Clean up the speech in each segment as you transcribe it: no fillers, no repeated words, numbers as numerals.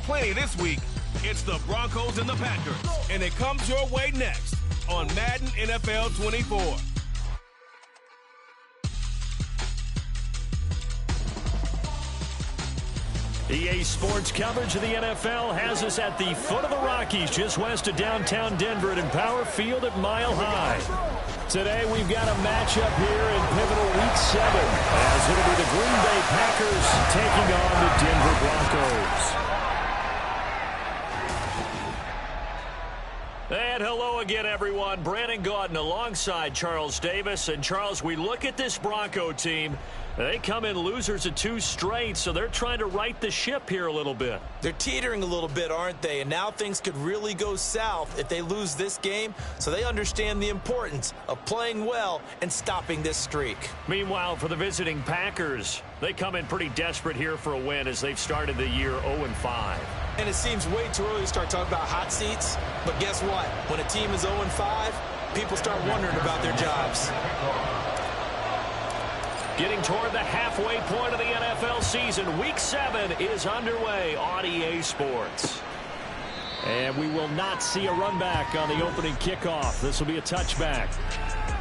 plenty this week. It's the Broncos and the Packers, and it comes your way next on Madden NFL 24. EA Sports coverage of the NFL has us at the foot of the Rockies, just west of downtown Denver at Empower Field at Mile High. Today we've got a matchup here in pivotal Week 7, as it'll be the Green Bay Packers taking on the Denver Broncos. And hello again, everyone. Brandon Gaudin alongside Charles Davis. And, Charles, we look at this Bronco team. They come in losers of 2 straight, so they're trying to right the ship here a little bit. They're teetering a little bit, aren't they? And now things could really go south if they lose this game, so they understand the importance of playing well and stopping this streak. Meanwhile, for the visiting Packers, they come in pretty desperate here for a win as they've started the year 0-5. And it seems way too early to start talking about hot seats, but guess what? When a team is 0-5, people start wondering about their jobs. Getting toward the halfway point of the NFL season, Week 7 is underway on EA Sports. And we will not see a run back on the opening kickoff. This will be a touchback.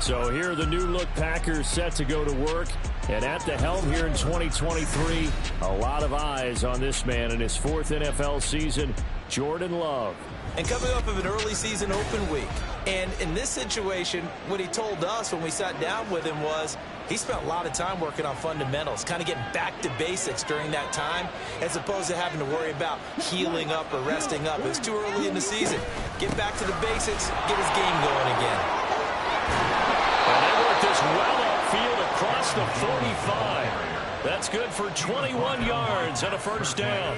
So here are the new-look Packers set to go to work. And at the helm here in 2023, a lot of eyes on this man in his 4th NFL season, Jordan Love. And coming up of an early season open week. And in this situation, what he told us when we sat down with him was he spent a lot of time working on fundamentals, kind of getting back to basics during that time, as opposed to having to worry about healing up or resting up. It was too early in the season. Get back to the basics, get his game going again. And they work this well upfield across the 45. That's good for 21 yards and a first down.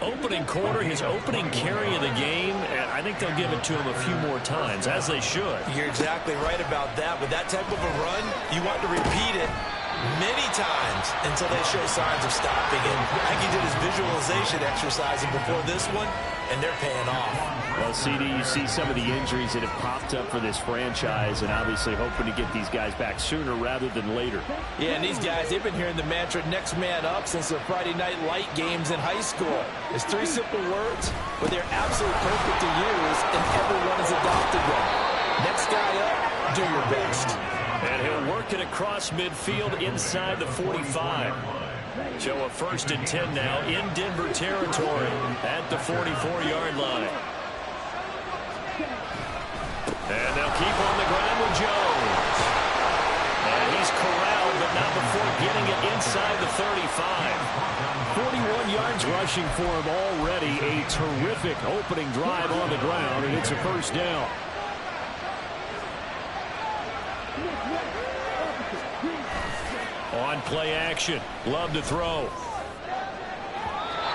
Opening quarter, his opening carry of the game, and I think they'll give it to him a few more times, as they should. You're exactly right about that. With that type of a run, you want to repeat it many times until they show signs of stopping. And I think he did his visualization exercising before this one, and they're paying off. Well, CD, you see some of the injuries that have popped up for this franchise, and obviously hoping to get these guys back sooner rather than later. Yeah, and these guys, they've been hearing the mantra next man up since their Friday night light games in high school. It's 3 simple words, but they're absolutely perfect to use, and everyone has adopted them. Next guy up, do your best. And he'll work it across midfield inside the 45. So a 1st and 10 now in Denver territory at the 44-yard line. And they'll keep on the ground with Jones. And he's corralled, but not before getting it inside the 35. 41 yards rushing for him already. A terrific opening drive on the ground, and it's a first down. On play action, Love to throw.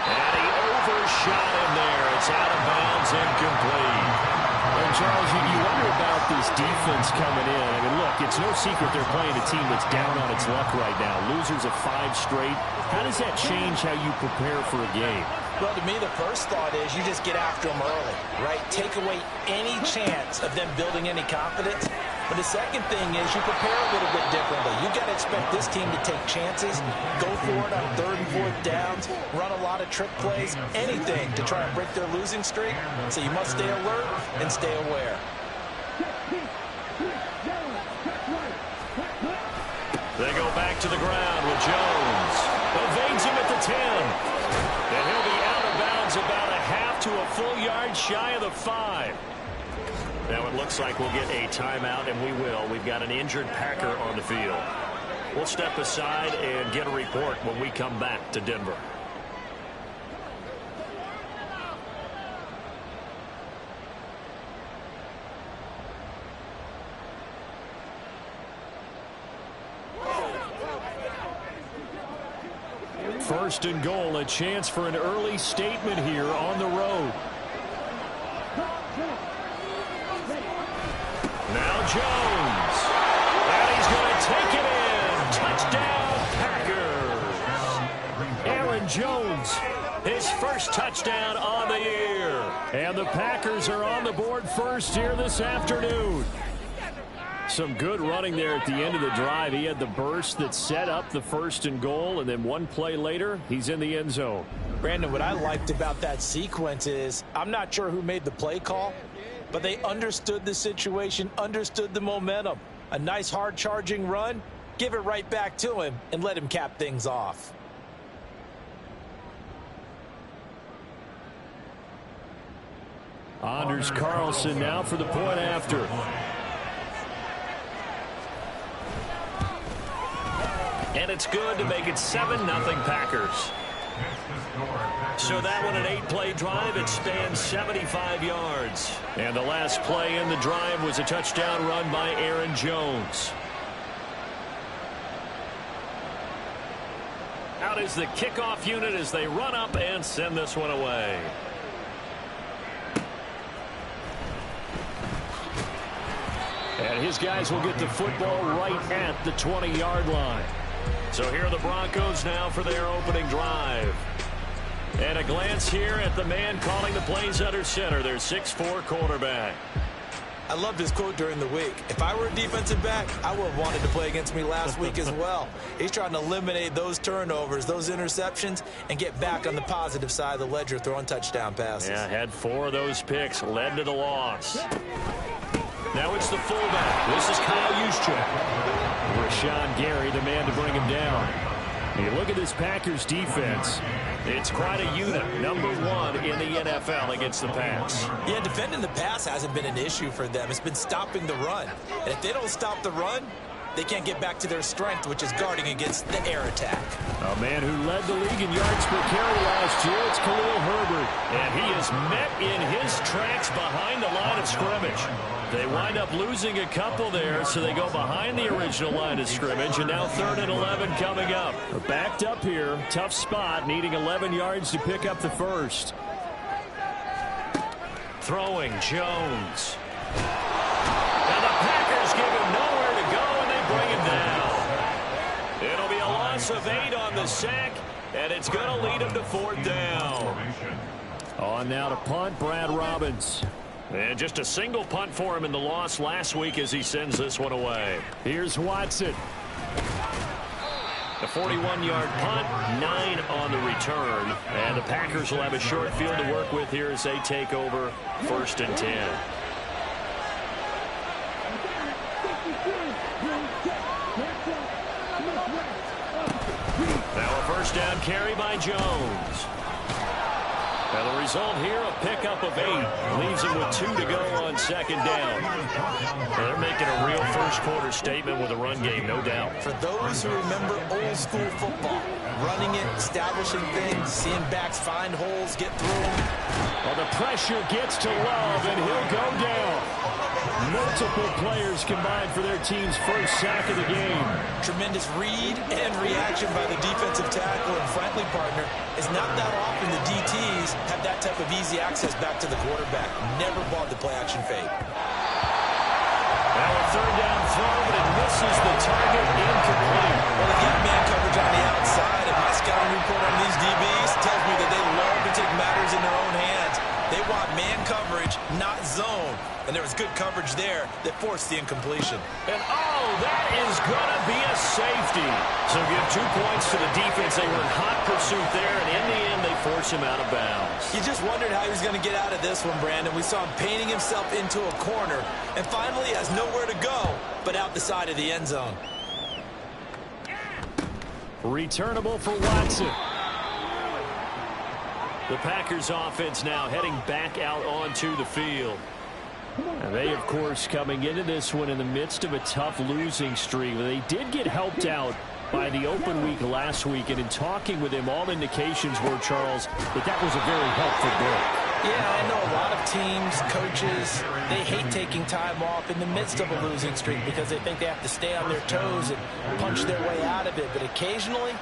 And he overshot him there. It's out of bounds, incomplete. And Charles, you wonder about this defense coming in. I mean, look, it's no secret they're playing a team that's down on its luck right now. Losers of 5 straight. How does that change how you prepare for a game? Well, to me, the first thought is you just get after them early, right? Take away any chance of them building any confidence. But the second thing is you prepare a little bit differently. You got to expect this team to take chances, go for it on 3rd and 4th downs, run a lot of trick plays, anything to try and break their losing streak. So you must stay alert and stay aware. They go back to the ground with Jones. Evades him at the 10. And he'll be out of bounds about a half to a full yard shy of the 5. Now it looks like we'll get a timeout, and we will. We've got an injured Packer on the field. We'll step aside and get a report when we come back to Denver. First and goal, a chance for an early statement here on the road. Now Jones. And he's going to take it in. Touchdown, Packers. Aaron Jones, his first touchdown on the year. And the Packers are on the board first here this afternoon. Some good running there at the end of the drive. He had the burst that set up the 1st and goal, and then one play later, he's in the end zone. Brandon, what I liked about that sequence is I'm not sure who made the play call, but they understood the situation, understood the momentum. A nice hard-charging run, give it right back to him, and let him cap things off. Anders Carlson now for the point after. And it's good to make it 7-0 Packers. So that one, an 8-play drive. It spans 75 yards. And the last play in the drive was a touchdown run by Aaron Jones. Out is the kickoff unit as they run up and send this one away. And his guys will get the football right at the 20-yard line. So here are the Broncos now for their opening drive. And a glance here at the man calling the plays under center, their 6'4" quarterback. I loved his quote during the week. If I were a defensive back, I would have wanted to play against me last week as well. He's trying to eliminate those turnovers, those interceptions, and get back on the positive side of the ledger throwing touchdown passes. Yeah, had 4 of those picks, led to the loss. Now it's the fullback. This is Kyle Juszczyk. Rashawn Gary, the man to bring him down. You look at this Packers defense. It's quite a unit. #1 in the NFL against the pass. Yeah, defending the pass hasn't been an issue for them. It's been stopping the run. And if they don't stop the run, they can't get back to their strength, which is guarding against the air attack. A man who led the league in yards per carry last year, it's Khalil Herbert. And he is met in his tracks behind the line of scrimmage. They wind up losing a couple there, so they go behind the original line of scrimmage, and now 3rd and 11 coming up. Backed up here, tough spot, needing 11 yards to pick up the first. Throwing Jones. And the Packers give him nowhere to go, and they bring him down. It'll be a loss of 8 on the sack, and it's going to lead him to 4th down. On now to punt, Brad Robbins. And just a single punt for him in the loss last week as he sends this one away. Here's Watson. A 41-yard punt, 9 on the return. And the Packers will have a short field to work with here as they take over 1st and 10. Now a 1st down carry by Jones. And the result here, a pickup of 8. Leaves him with 2 to go on 2nd down. They're making a real first-quarter statement with a run game, no doubt. For those who remember old-school football, running it, establishing things, seeing backs find holes, get through them. Well, the pressure gets to Love, and he'll go down. Multiple players combined for their team's first sack of the game. Tremendous read and reaction by the defensive tackle and friendly partner. It's not that often the DTs have that type of easy access back to the quarterback. Never bought the play-action fake. Now a 3rd down throw, but it misses the target, incomplete. Well, they get man coverage on the outside, and my scouting report on these DBs tells me that they love to take matters in their own hands. They want man coverage, not zone. And there was good coverage there that forced the incompletion. And, oh, that is going to be a safety. So give 2 points to the defense. They were in hot pursuit there, and in the end, they force him out of bounds. You just wondered how he was going to get out of this one, Brandon. We saw him painting himself into a corner, and finally has nowhere to go but out the side of the end zone. Returnable for Watson. The Packers offense now heading back out onto the field. And they, of course, coming into this one in the midst of a tough losing streak. They did get helped out by the open week last week, and in talking with him, all indications were, Charles, that was a very helpful break. Yeah, I know a lot of teams, coaches, they hate taking time off in the midst of a losing streak because they think they have to stay on their toes and punch their way out of it. But occasionally,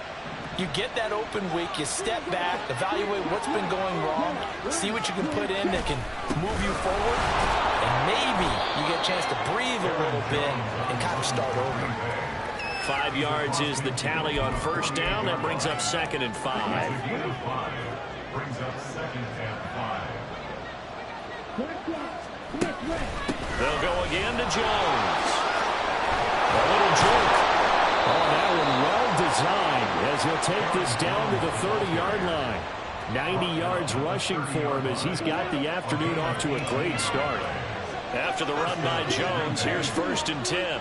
you get that open week, you step back, evaluate what's been going wrong, see what you can put in that can move you forward, and maybe you get a chance to breathe a little bit and kind of start over. 5 yards is the tally on 1st down. That brings up 2nd and 5. They'll go again to Jones. he'll take this down to the 30-yard line. 90 yards rushing for him as he's got the afternoon off to a great start. After the run by Jones, here's 1st and 10.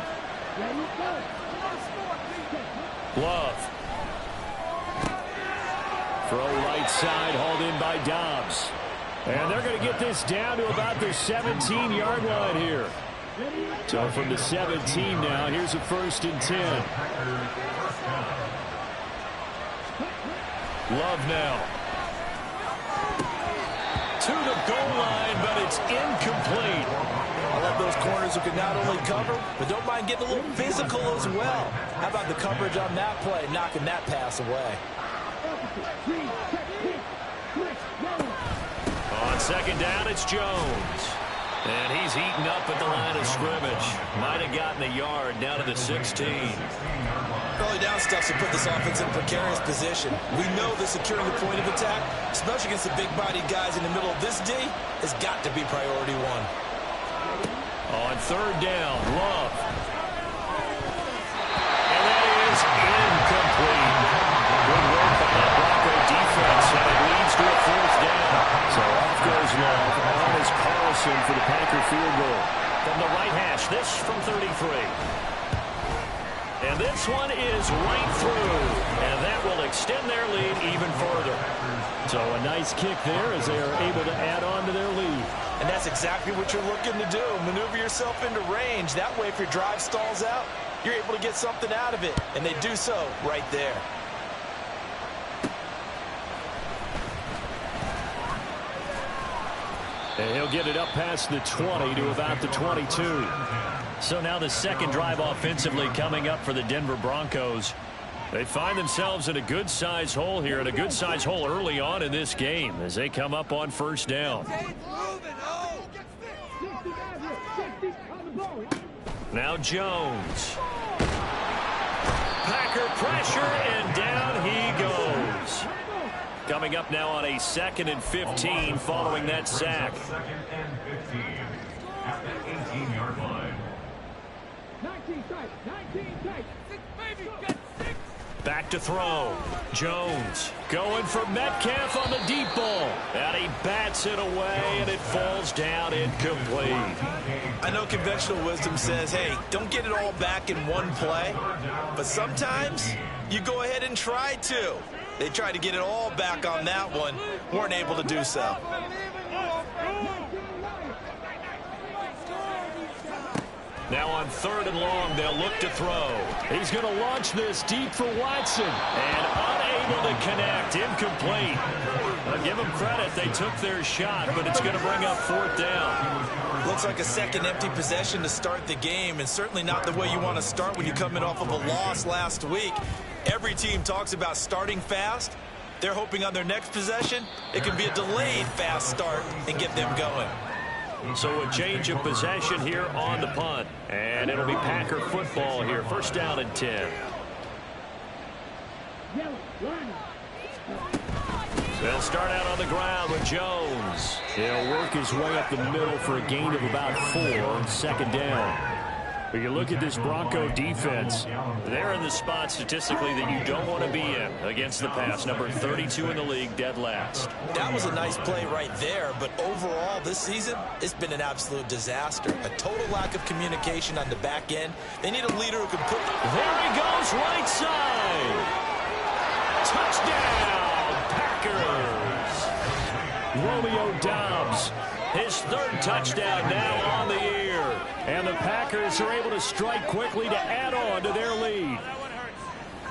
Love. Throw right side, hauled in by Dobbs. And they're going to get this down to about the 17-yard line here. So from the 17 now, here's a 1st and 10. Love now. To the goal line, but it's incomplete. I love those corners who can not only cover, but don't mind getting a little physical as well. How about the coverage on that play, knocking that pass away? On 2nd down, it's Jones. And he's eaten up at the line of scrimmage. Might have gotten a yard down to the 16. Early down stuff to put this offense in a precarious position. We know that securing the point of attack, especially against the big-bodied guys in the middle of this D, has got to be priority one. On 3rd down, Love. And that is incomplete. Good work by that Bronco defense, and it leads to a 4th down. So off goes Love. On is Carlson for the Packer field goal. From the right hash, this from 33. And this one is right through, and that will extend their lead even further. So a nice kick there as they are able to add on to their lead. And that's exactly what you're looking to do. Maneuver yourself into range. That way, if your drive stalls out, you're able to get something out of it. And they do so right there. And he'll get it up past the 20 to about the 22. So now the second drive offensively coming up for the Denver Broncos. They find themselves in a good-sized hole here, and a good-sized hole early on in this game as they come up on 1st down. Now Jones. Packer pressure, and down he goes. Coming up now on a 2nd and 15 following that sack. 2nd and 15 at the 18-yard line. 19 tight, 19 tight. 6, baby, get 6. Back to throw. Jones going for Metcalf on the deep ball. And he bats it away, and it falls down incomplete. I know conventional wisdom says, hey, don't get it all back in one play. But sometimes you go ahead and try to. They tried to get it all back on that one. Weren't able to do so. Now on 3rd and long, they'll look to throw. He's going to launch this deep for Watson. And unable to connect. Incomplete. I'll give them credit. They took their shot, but it's going to bring up 4th down. Looks like a second empty possession to start the game, and certainly not the way you want to start when you're coming off of a loss last week. Every team talks about starting fast. They're hoping on their next possession, it can be a delayed fast start and get them going. So a change of possession here on the punt. And it'll be Packer football here. 1st down and 10. They'll start out on the ground with Jones. He'll work his way up the middle for a gain of about 4 on 2nd down. But you look at this Bronco defense, they're in the spot statistically that you don't want to be in against the pass. Number 32 in the league, dead last. That was a nice play right there, but overall this season, it's been an absolute disaster. A total lack of communication on the back end. They need a leader who can put... There he goes, right side. Touchdown, Packers. Romeo Dobbs, his 3rd touchdown now on the year. And the Packers are able to strike quickly to add on to their lead.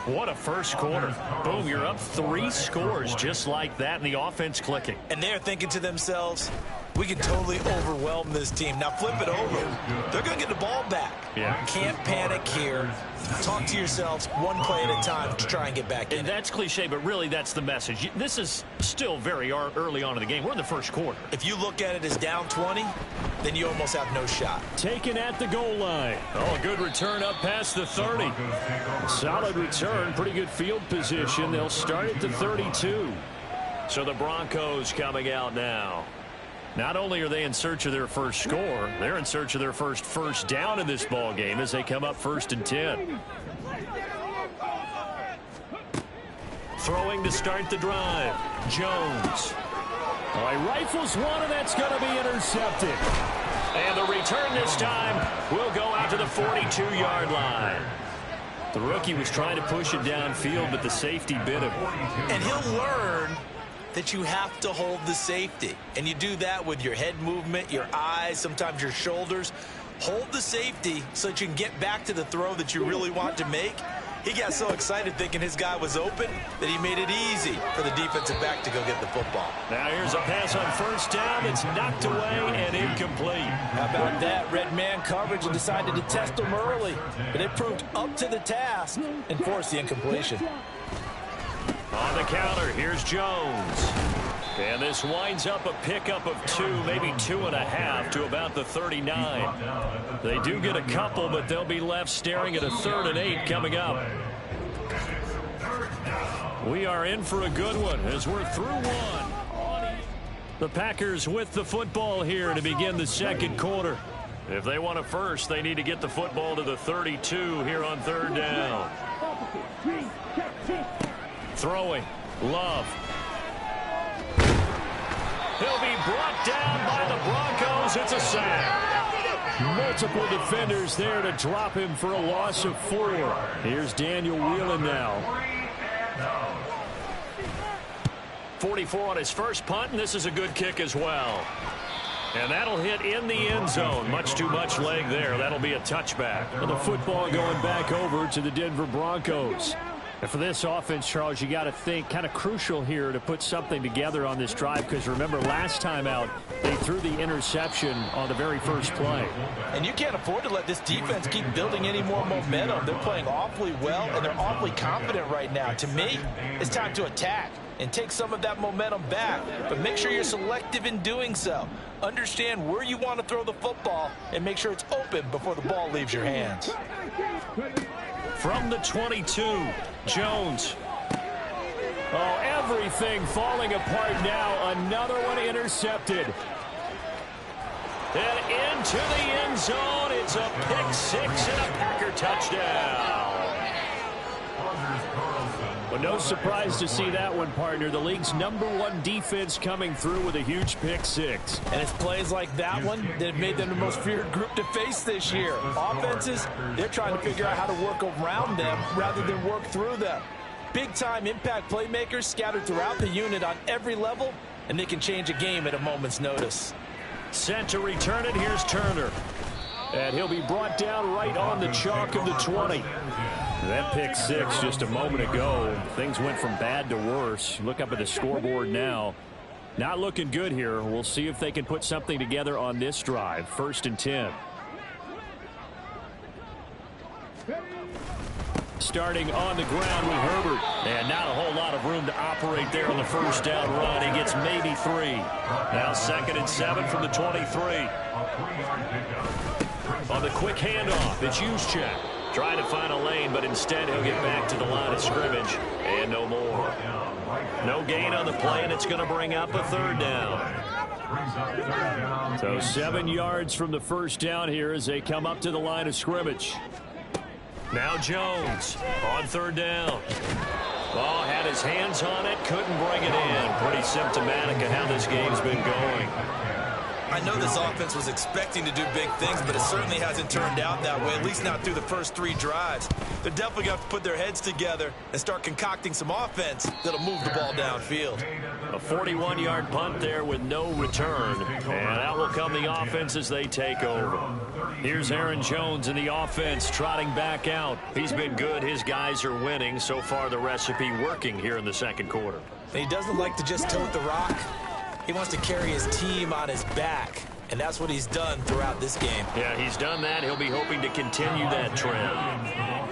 What a first quarter. Boom, you're up 3 scores just like that, and the offense clicking. And they're thinking to themselves, we can totally overwhelm this team. Now flip it over. They're going to get the ball back. Yeah. Can't panic here. Talk to yourselves one play at a time to try and get back in. And that's cliche, but really that's the message. This is still very early on in the game. We're in the first quarter. If you look at it as down 20, then you almost have no shot. Taken at the goal line. Oh, a good return up past the 30. Solid return, pretty good field position. They'll start at the 32. So the Broncos coming out now. Not only are they in search of their first score, they're in search of their first down in this ball game as they come up 1st and 10. Throwing to start the drive. Jones. Oh, he rifles one, and that's going to be intercepted. And the return this time will go out to the 42-yard line. The rookie was trying to push it downfield, but the safety bit him. And he'll learn that you have to hold the safety. And you do that with your head movement, your eyes, sometimes your shoulders. Hold the safety so that you can get back to the throw that you really want to make. He got so excited thinking his guy was open that he made it easy for the defensive back to go get the football. Now here's a pass on first down. It's knocked away and incomplete. How about that? Red man coverage and decided to test him early. But it proved up to the task and forced the incompletion. On the counter, here's Jones. And this winds up a pickup of 2, maybe 2.5 to about the 39. They do get a couple, but they'll be left staring at a 3rd and 8 coming up. We are in for a good one as we're through one. The Packers with the football here to begin the second quarter. If they want a first, they need to get the football to the 32 here on 3rd down. Throwing. Love. He'll be brought down by the Broncos. It's a sack. Multiple defenders there to drop him for a loss of 4. Here's Daniel Whelan now. 44 on his first punt, and this is a good kick as well. And that'll hit in the end zone. Much too much leg there. That'll be a touchback. And the football going back over to the Denver Broncos. And for this offense, Charles, you got to think kind of crucial here to put something together on this drive, because remember last time out they threw the interception on the very first play. And you can't afford to let this defense keep building any more momentum. They're playing awfully well, and they're awfully confident right now. To me, it's time to attack and take some of that momentum back, but make sure you're selective in doing so. Understand where you want to throw the football and make sure it's open before the ball leaves your hands. From the 22, Jones. Oh, everything falling apart now. Another one intercepted. And into the end zone. It's a pick 6 and a Packer touchdown. Well, no surprise to see that one, partner. The league's #1 defense coming through with a huge pick 6. And it's plays like that one that have made them the most feared group to face this year. Offenses, they're trying to figure out how to work around them rather than work through them. Big-time impact playmakers scattered throughout the unit on every level, and they can change a game at a moment's notice. Sent to return it. Here's Turner. And he'll be brought down right on the chalk of the 20. That pick 6 just a moment ago. Things went from bad to worse. Look up at the scoreboard now. Not looking good here. We'll see if they can put something together on this drive. 1st and 10. Starting on the ground with Herbert. And not a whole lot of room to operate there on the first down run. He gets maybe 3. Now 2nd and 7 from the 23. On the quick handoff, it's Juszczyk. Trying to find a lane, but instead he'll get back to the line of scrimmage. And no more. No gain on the play, and it's going to bring up a 3rd down. So 7 yards from the first down here as they come up to the line of scrimmage. Now Jones on 3rd down. Oh, had his hands on it, couldn't bring it in. Pretty symptomatic of how this game's been going. I know this offense was expecting to do big things, but it certainly hasn't turned out that way, at least not through the first 3 drives. They're definitely going to have to put their heads together and start concocting some offense that'll move the ball downfield. A 41-yard punt there with no return. And out will come the offense as they take over. Here's Aaron Jones in the offense trotting back out. He's been good. His guys are winning. So far, the recipe working here in the second quarter. He doesn't like to just tote the rock. He wants to carry his team on his back, and that's what he's done throughout this game. Yeah, he's done that. He'll be hoping to continue that trend.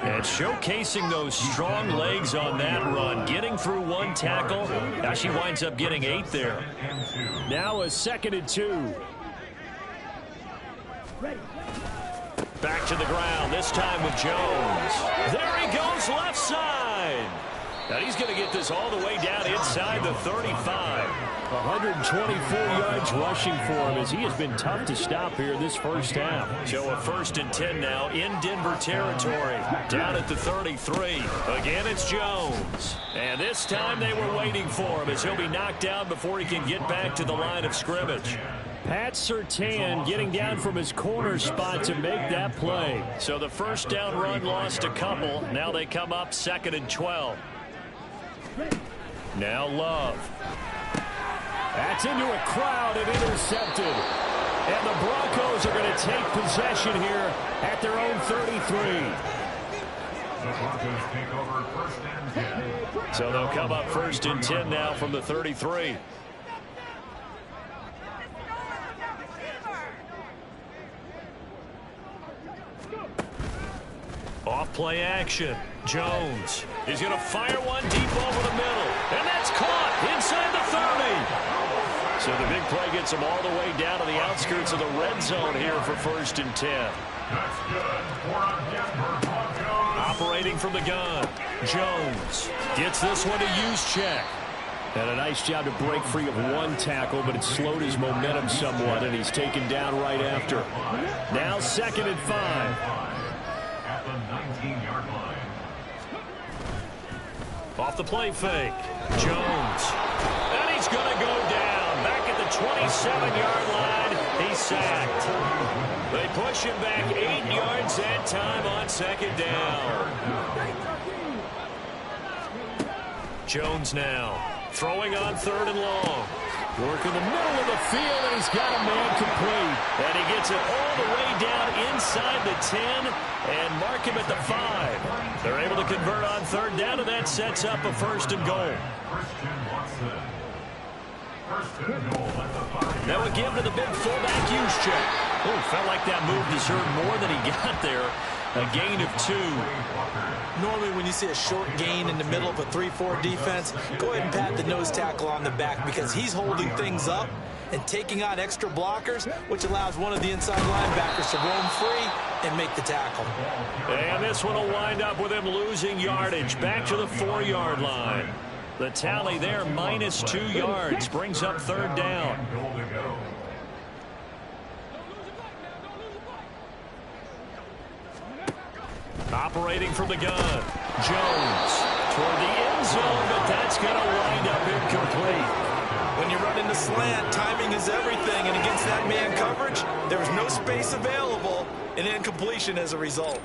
And showcasing those strong legs on that run, getting through 1 tackle. Now she winds up getting 8 there. Now a 2nd and 2. Back to the ground, this time with Jones. There he goes, left side. Now he's going to get this all the way down inside the 35. 124 yards rushing for him as he has been tough to stop here this first half. So a 1st and 10 now in Denver territory. Down at the 33. Again, it's Jones. And this time they were waiting for him as he'll be knocked down before he can get back to the line of scrimmage. Pat Surtain getting down from his corner spot to make that play. So the first down run lost a couple. Now they come up 2nd and 12. Now Love. That's into a crowd and intercepted. And the Broncos are going to take possession here at their own 33. The Broncos take over 1st and 10. So they'll come up 1st and 10 now from the 33. Off play action. Jones is going to fire one deep over the middle. And that's caught inside the 30. So the big play gets him all the way down to the outskirts of the red zone here for 1st and 10. That's good for a Denver Broncos. Operating from the gun. Jones gets this one to Juszczyk. And a nice job to break free of one tackle, but it slowed his momentum somewhat, and he's taken down right after. Now 2nd and 5. At the 19-yard line. Off the play fake. Jones. And he's going to go down. Back at the 27-yard line. He's sacked. They push him back 8 yards that time on 2nd down. Jones now throwing on 3rd and long. Work in the middle of the field, and he's got a man complete. And he gets it all the way down inside the 10 and mark him at the 5. They're able to convert on 3rd down, and that sets up a 1st and goal. That would give to the big fullback Juszczyk. Oh, felt like that move deserved more than he got there. A gain of 2. Normally when you see a short gain in the middle of a 3-4 defense, go ahead and pat the nose tackle on the back because he's holding things up and taking on extra blockers, which allows one of the inside linebackers to roam free and make the tackle. And this one will wind up with him losing yardage back to the 4-yard line. The tally there, minus 2 yards, brings up 3rd down. Operating from the gun. Jones toward the end zone, but that's going to wind up incomplete. When you run into slant, timing is everything, and against that man coverage, there's no space available, and incompletion as a result.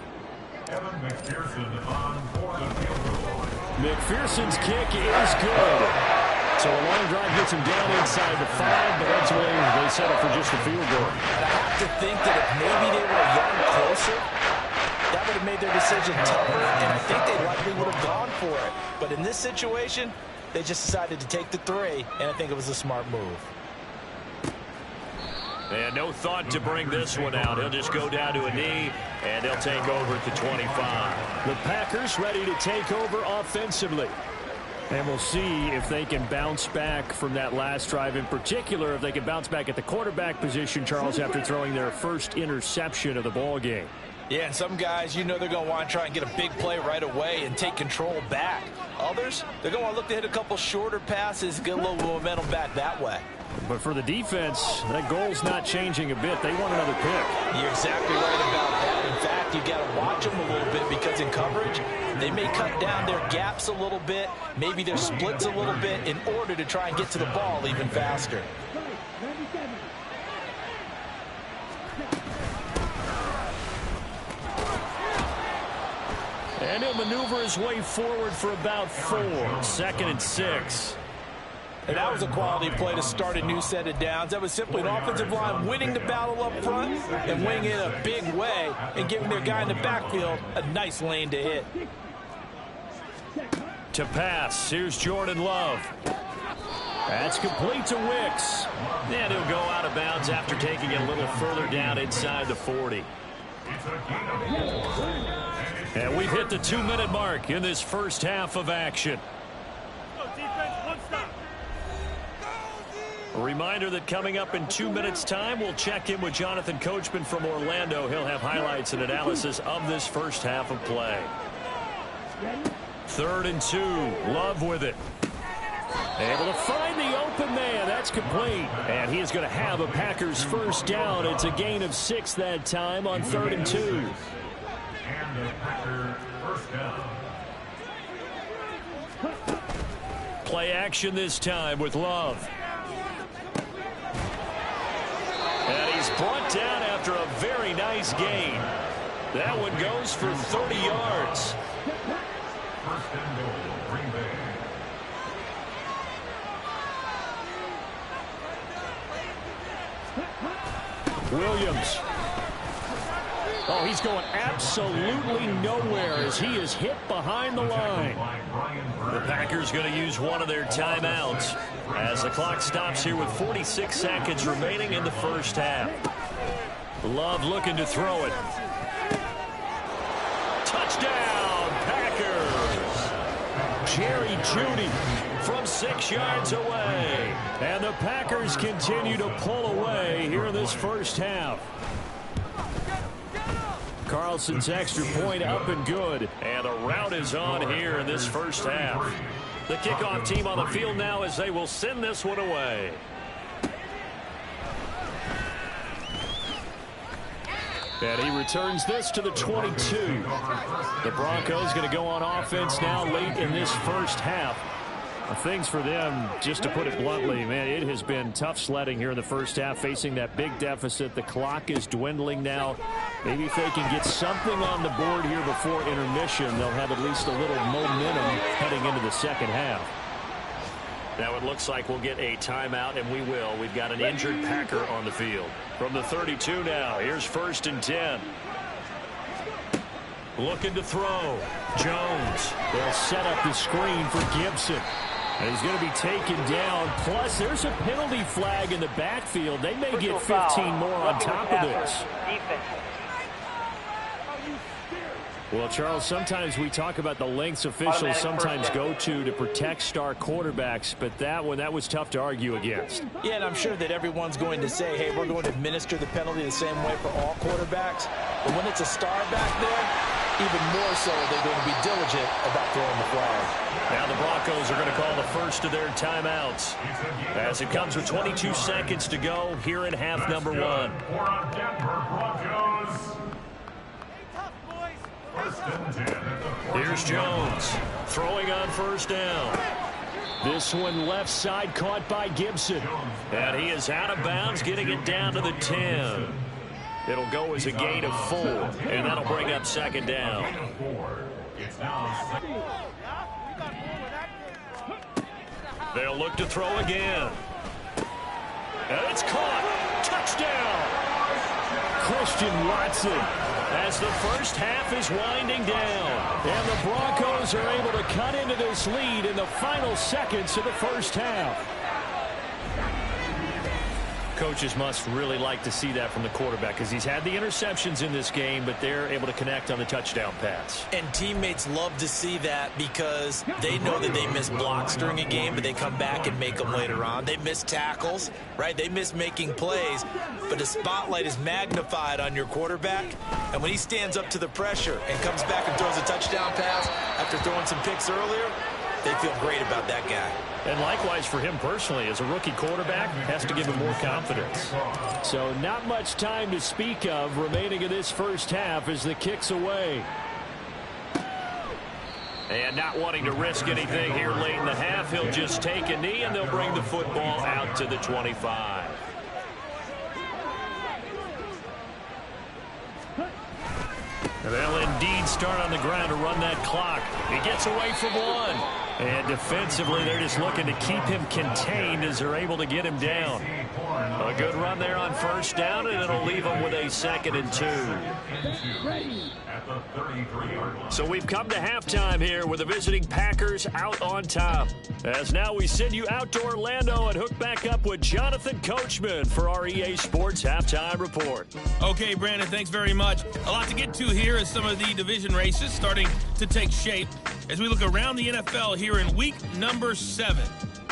Evan McPherson on for the field goal. McPherson's kick is good. So a long drive gets him down inside the 5, but ultimately they settle for just a field goal. And I have to think that if maybe they were a yard closer, that would have made their decision tougher, and I think they likely would have gone for it. But in this situation, they just decided to take the 3, and I think it was a smart move. And no thought to bring this one out. He'll just go down to a knee, and they'll take over at the 25. The Packers ready to take over offensively. And we'll see if they can bounce back from that last drive. In particular, if they can bounce back at the quarterback position, Charles, after throwing their first interception of the ball game. Yeah, and some guys, you know they're going to want to try and get a big play right away and take control back. Others, they're going to want to look to hit a couple shorter passes, get a little momentum back that way. But for the defense, that goal's not changing a bit. They want another pick. You're exactly right about that. In fact, you got to watch them a little bit because in coverage, they may cut down their gaps a little bit, maybe their splits a little bit in order to try and get to the ball even faster. And he'll maneuver his way forward for about 4. 2nd and 6. And that was a quality play to start a new set of downs. That was simply an offensive line winning the battle up front and winning it in a big way and giving their guy in the backfield a nice lane to hit. To pass, here's Jordan Love. That's complete to Wicks. And he'll go out of bounds after taking it a little further down inside the 40. And we've hit the 2-minute mark in this first half of action. A reminder that coming up in 2 minutes' time, we'll check in with Jonathan Coachman from Orlando. He'll have highlights and analysis of this first half of play. 3rd and 2. Love with it. Able to find the open man. That's That's complete. And he is going to have a Packers first down. It's a gain of 6 that time on 3rd and 2. And the Packer first down. Play action this time with Love. And he's brought down after a very nice gain. That one goes for 30 yards. First and goal, Green Bay. Williams. Oh, he's going absolutely nowhere as he is hit behind the line. The Packers going to use one of their timeouts as the clock stops here with 46 seconds remaining in the first half. Love looking to throw it. Touchdown, Packers. Jerry Jeudy from 6 yards away. And the Packers continue to pull away here in this first half. Carlson's extra point up and good. And the rout is on here in this first half. The kickoff team on the field now as they will send this one away. And he returns this to the 22. The Broncos going to go on offense now late in this first half. Things for them, just to put it bluntly, man, it has been tough sledding here in the first half, facing that big deficit. The clock is dwindling now. Maybe if they can get something on the board here before intermission, they'll have at least a little momentum heading into the second half. Now it looks like we'll get a timeout, and we will. We've got an injured Packer on the field. From the 32 now, here's 1st and 10. Looking to throw. Jones. They'll set up the screen for Gibson. And he's going to be taken down. Plus, there's a penalty flag in the backfield. They may get 15 more on top of this. Well, Charles, sometimes we talk about the lengths officials sometimes go to protect star quarterbacks, but that one, that was tough to argue against. Yeah, and I'm sure that everyone's going to say, hey, we're going to administer the penalty the same way for all quarterbacks. But when it's a star back there, even more so, they're going to be diligent about throwing the flag. Now the Broncos are going to call the first of their timeouts as it comes with 22 seconds to go here in half number 1. For our Denver Broncos. Here's Jones throwing on first down. This one left side caught by Gibson. And he is out of bounds, getting it down to the 10. It'll go as a gain of 4, and that'll bring up second down. They'll look to throw again. And it's caught. Touchdown. Christian Watson as the first half is winding down. And the Broncos are able to cut into this lead in the final seconds of the first half. Coaches must really like to see that from the quarterback because he's had the interceptions in this game, but they're able to connect on the touchdown pass. And teammates love to see that because they know that they miss blocks during a game, but they come back and make them later on. They miss tackles, right? They miss making plays, but the spotlight is magnified on your quarterback. And when he stands up to the pressure and comes back and throws a touchdown pass after throwing some picks earlier, they feel great about that guy. And likewise for him personally, as a rookie quarterback, has to give him more confidence. So not much time to speak of remaining in this first half as the kick's away. And not wanting to risk anything here late in the half, he'll just take a knee and they'll bring the football out to the 25. And they'll indeed start on the ground to run that clock. He gets away from one. And defensively, they're just looking to keep him contained as they're able to get him down. A good run there on first down, and it'll leave them with a 2nd and 2. So we've come to halftime here with the visiting Packers out on top. As now we send you out to Orlando and hook back up with Jonathan Coachman for our EA Sports Halftime Report. Okay, Brandon, thanks very much. A lot to get to here as some of the division races starting to take shape as we look around the NFL here in week number 7.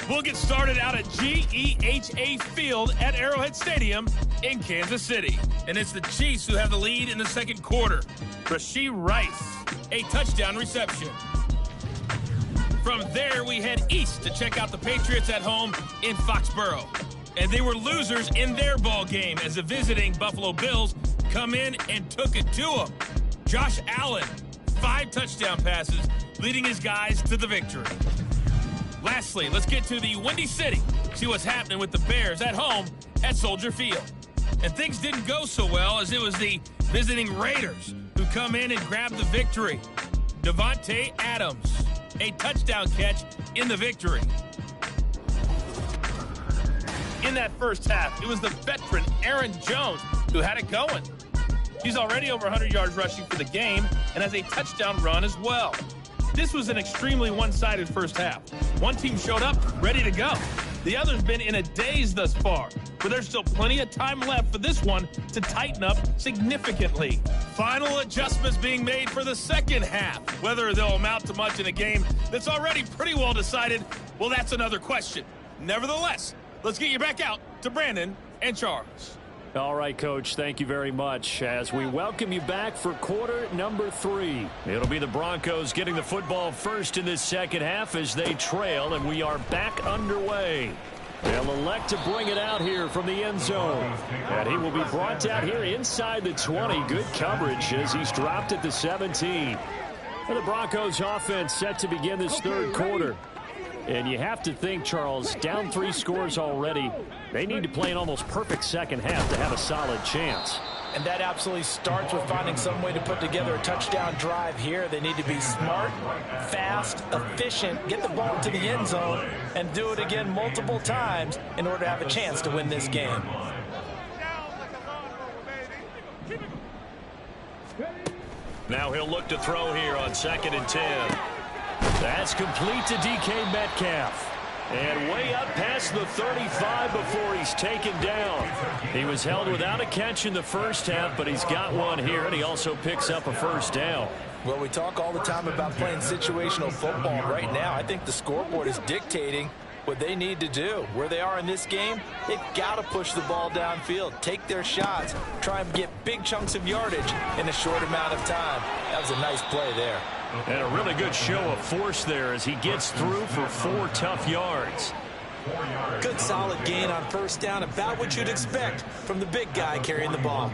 We'll get started out at GEHA Field at Arrowhead Stadium in Kansas City. And it's the Chiefs who have the lead in the second quarter. Rashee Rice, a touchdown reception. From there, we head east to check out the Patriots at home in Foxborough. And they were losers in their ball game as the visiting Buffalo Bills come in and took it to them. Josh Allen, 5 touchdown passes, leading his guys to the victory. Lastly, let's get to the Windy City, see what's happening with the Bears at home at Soldier Field. And things didn't go so well as it was the visiting Raiders who come in and grab the victory. Devontae Adams, a touchdown catch in the victory. In that first half, it was the veteran Aaron Jones who had it going. He's already over 100 yards rushing for the game and has a touchdown run as well. This was an extremely one-sided first half. One team showed up ready to go. The other's been in a daze thus far, but there's still plenty of time left for this one to tighten up significantly. Final adjustments being made for the second half. Whether they'll amount to much in a game that's already pretty well decided, well, that's another question. Nevertheless, let's get you back out to Brandon and Charles. All right, Coach, thank you very much as we welcome you back for quarter number 3. It'll be the Broncos getting the football first in this second half as they trail, and we are back underway. They'll elect to bring it out here from the end zone. And he will be brought out here inside the 20. Good coverage as he's dropped at the 17. And the Broncos offense set to begin this third quarter. And you have to think, Charles, down 3 scores already. They need to play an almost perfect second half to have a solid chance. And that absolutely starts with finding some way to put together a touchdown drive here. They need to be smart, fast, efficient, get the ball to the end zone, and do it again multiple times in order to have a chance to win this game. Now he'll look to throw here on 2nd and 10. That's complete to DK Metcalf. And way up past the 35 before he's taken down. He was held without a catch in the first half, but he's got one here, and he also picks up a first down. Well, we talk all the time about playing situational football. Right now, I think the scoreboard is dictating what they need to do. Where they are in this game, they've got to push the ball downfield, take their shots, try and get big chunks of yardage in a short amount of time. That was a nice play there. And a really good show of force there as he gets through for 4 tough yards. Good solid gain on first down, about what you'd expect from the big guy carrying the ball.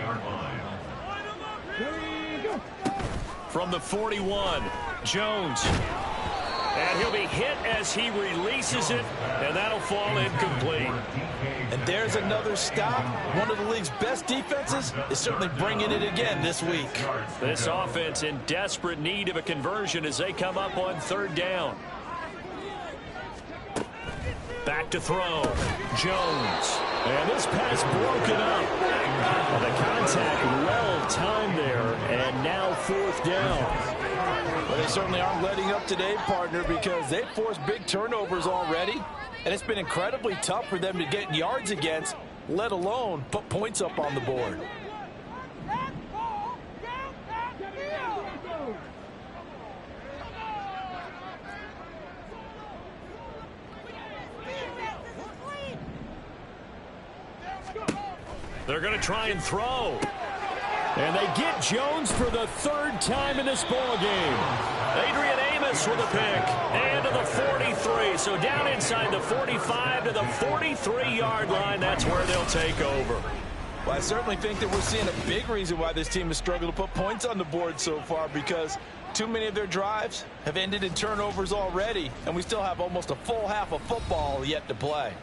From the 41, Jones. And he'll be hit as he releases it, and that'll fall incomplete. And there's another stop. One of the league's best defenses is certainly bringing it again this week. This offense in desperate need of a conversion as they come up on 3rd down. Back to throw. Jones. And this pass broken up. And the contact well timed there, and now 4th down. Well, they certainly aren't letting up today, partner, because they've forced big turnovers already. And it's been incredibly tough for them to get yards against, let alone put points up on the board. They're going to try and throw. And they get Jones for the 3rd time in this ball game. Adrian Amos with a pick. And to the 43. So down inside the 45 to the 43-yard line. That's where they'll take over. Well, I certainly think that we're seeing a big reason why this team has struggled to put points on the board so far, because too many of their drives have ended in turnovers already, and we still have almost a full half of football yet to play.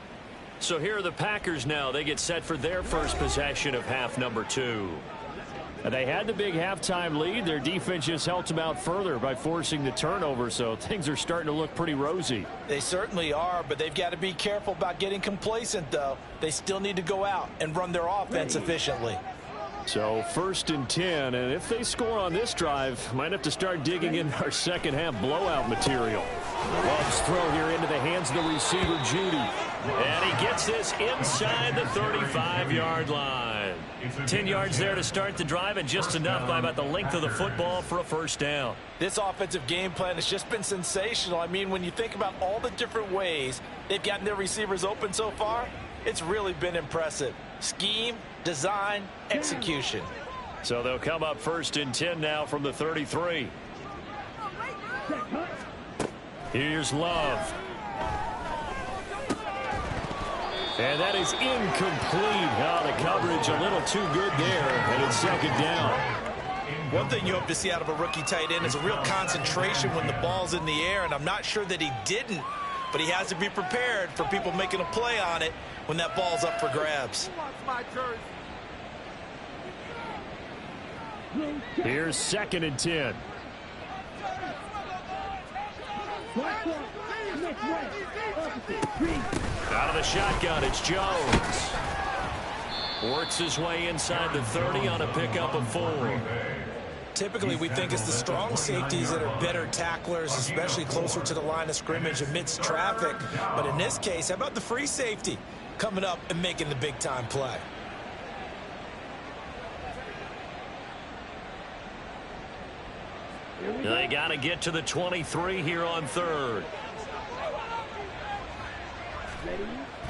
So here are the Packers now. They get set for their first possession of half number 2. They had the big halftime lead. Their defense just helped them out further by forcing the turnover, so things are starting to look pretty rosy. They certainly are, but they've got to be careful about getting complacent, though. They still need to go out and run their offense efficiently. So 1st and 10, and if they score on this drive, might have to start digging in our second half blowout material. Love's throw here into the hands of the receiver, Judy. And he gets this inside the 35-yard line. 10 yards there to start the drive, and just enough by about the length of the football for a first down. This offensive game plan has just been sensational. I mean, when you think about all the different ways they've gotten their receivers open so far, it's really been impressive. Scheme, design, execution. So they'll come up 1st and 10 now from the 33. Here's Love. And that is incomplete. Oh, the coverage a little too good there, and it's second down. One thing you hope to see out of a rookie tight end is a real concentration when the ball's in the air, and I'm not sure that he didn't, but he has to be prepared for people making a play on it when that ball's up for grabs. Here's 2nd and 10. Out of the shotgun, it's Jones. Works his way inside the 30 on a pickup of 4. Typically, we think it's the strong safeties that are better tacklers, especially closer to the line of scrimmage amidst traffic. But in this case, how about the free safety coming up and making the big-time play? They got to get to the 23 here on 3rd.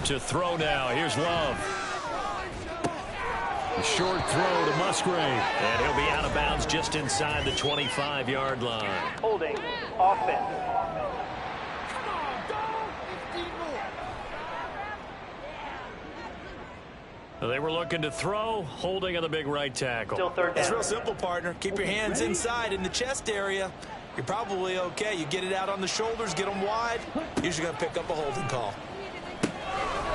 To throw now. Here's Love. A short throw to Musgrave. And he'll be out of bounds just inside the 25-yard line. Holding. Offense. They were looking to throw, holding on the big right tackle. Still 3rd down. It's real simple, partner. Keep your hands inside in the chest area. You're probably okay. You get it out on the shoulders, get them wide. Usually going to pick up a holding call.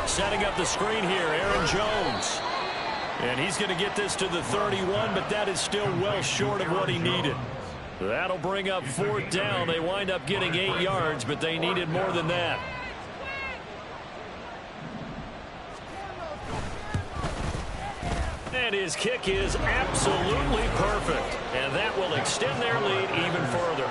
Setting up the screen here, Aaron Jones. And he's going to get this to the 31, but that is still well short of what he needed. That'll bring up 4th down. They wind up getting 8 yards, but they needed more than that. And his kick is absolutely perfect. And that will extend their lead even further.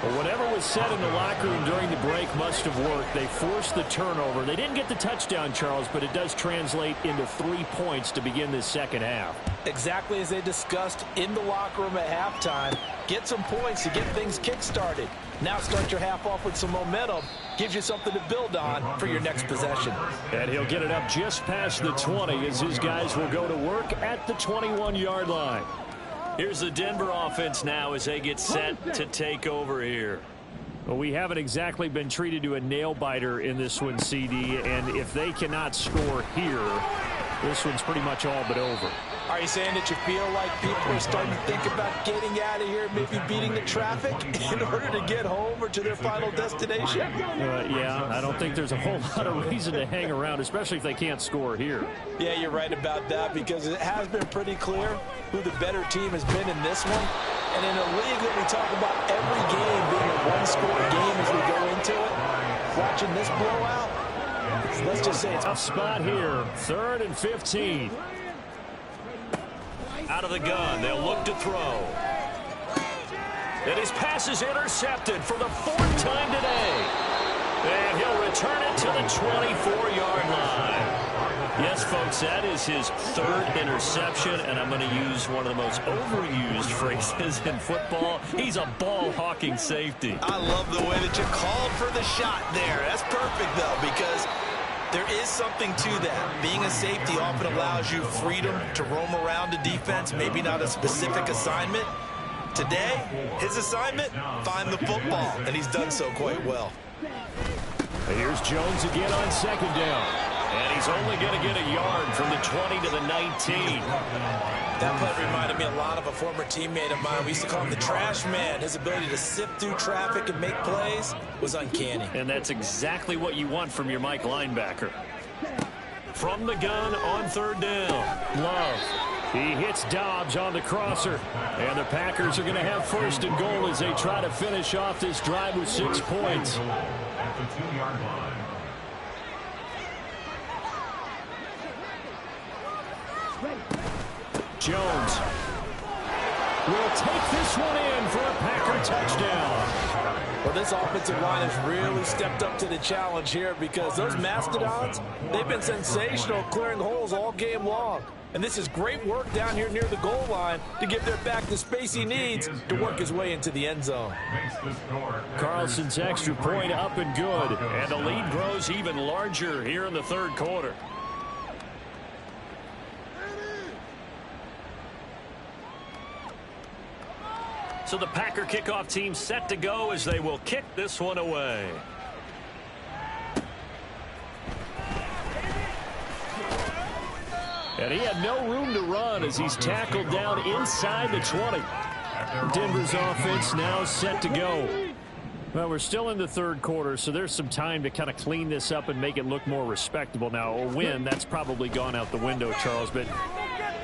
But whatever was said in the locker room during the break must have worked. They forced the turnover. They didn't get the touchdown, Charles, but it does translate into 3 points to begin this second half. Exactly as they discussed in the locker room at halftime. Get some points to get things kick-started. Now start your half off with some momentum. Gives you something to build on for your next possession. And he'll get it up just past the 20 as his guys will go to work at the 21-yard line. Here's the Denver offense now as they get set to take over here. Well, we haven't exactly been treated to a nail-biter in this one, CD, and if they cannot score here, this one's pretty much all but over. Are you saying that you feel like people are starting to think about getting out of here, maybe beating the traffic in order to get home or to their final destination? Yeah, I don't think there's a whole lot of reason to hang around, especially if they can't score here. Yeah, you're right about that because it has been pretty clear who the better team has been in this one. And in a league that we talk about every game being a one-score game as we go into it, watching this blowout, let's just say it's a tough spot here. 3rd and 15. Out of the gun, they'll look to throw. And his pass is intercepted for the 4th time today. And he'll return it to the 24-yard line. Yes, folks, that is his 3rd interception, and I'm going to use one of the most overused phrases in football. He's a ball-hawking safety. I love the way that you called for the shot there. That's perfect, though, because there is something to that. Being a safety often allows you freedom to roam around the defense, maybe not a specific assignment. Today, his assignment, find the football, and he's done so quite well. Here's Jones again on 2nd down. And he's only going to get a yard from the 20 to the 19. That play reminded me a lot of a former teammate of mine. We used to call him the trash man. His ability to sift through traffic and make plays was uncanny. And that's exactly what you want from your Mike linebacker. From the gun on 3rd down. Love. He hits Dobbs on the crosser. And the Packers are going to have 1st and goal as they try to finish off this drive with 6 points. At the 2-yard line. Jones will take this one in for a Packer touchdown. Well, this offensive line has really stepped up to the challenge here because those Mastodons, they've been sensational clearing holes all game long. And this is great work down here near the goal line to give their back the space he needs to work his way into the end zone. Carlson's extra point up and good. And the lead grows even larger here in the 3rd quarter. So the Packer kickoff team set to go as they will kick this one away. And he had no room to run as he's tackled down inside the 20. Denver's offense now set to go. Well, we're still in the third quarter, so there's some time to kind of clean this up and make it look more respectable. Now, a win, that's probably gone out the window, Charles, but